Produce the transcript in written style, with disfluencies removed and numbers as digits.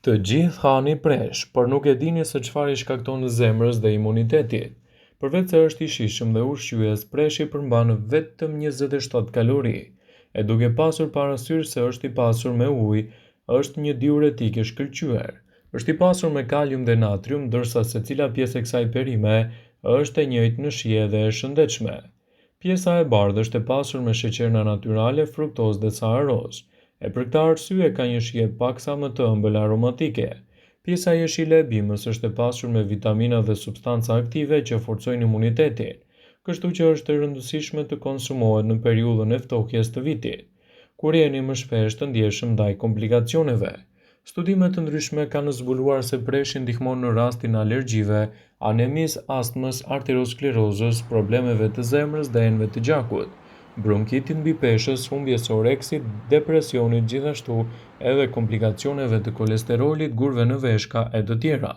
Të gjithë hani presh, por nuk e dini se çfarë i shkakton zemrës dhe imunitetit. Përveç se është i shijshëm dhe ushqyes, preshi përmban vetëm 27 kalori. E duke pasur parasysh se është i pasur me ujë, është një diuretik i shkëlqyer. Është i pasur me kalium dhe natrium, ndërsa secila pjesë e kësaj perime është e njëjtë në shije dhe e shëndetshme. Pjesa e bardhë është e pasur me sheqerna natyrale, fruktozë dhe saharozë. E për këtë arsye ka një shije paksa më të ëmbël aromatike. Pjesa jeshile e bimës është e pasur me vitamina dhe substanca aktive që forcojnë imunitetin, kështu që është e rëndësishme të konsumohet në periudhën e ftohjes të vitit, kur jeni më shpesh të ndjeshëm ndaj komplikacioneve. Studime të ndryshme kanë zbuluar se preshi ndihmon në rastin e alergjive, anemisë, astmës, arteriosklerozës, problemeve të zemrës dhe enëve të gjakut, bronkitit mbi peshës, humbjes së oreksit, depresionit, gjithashtu edhe komplikacioneve të kolesterolit, gurve në veshka e të tjera.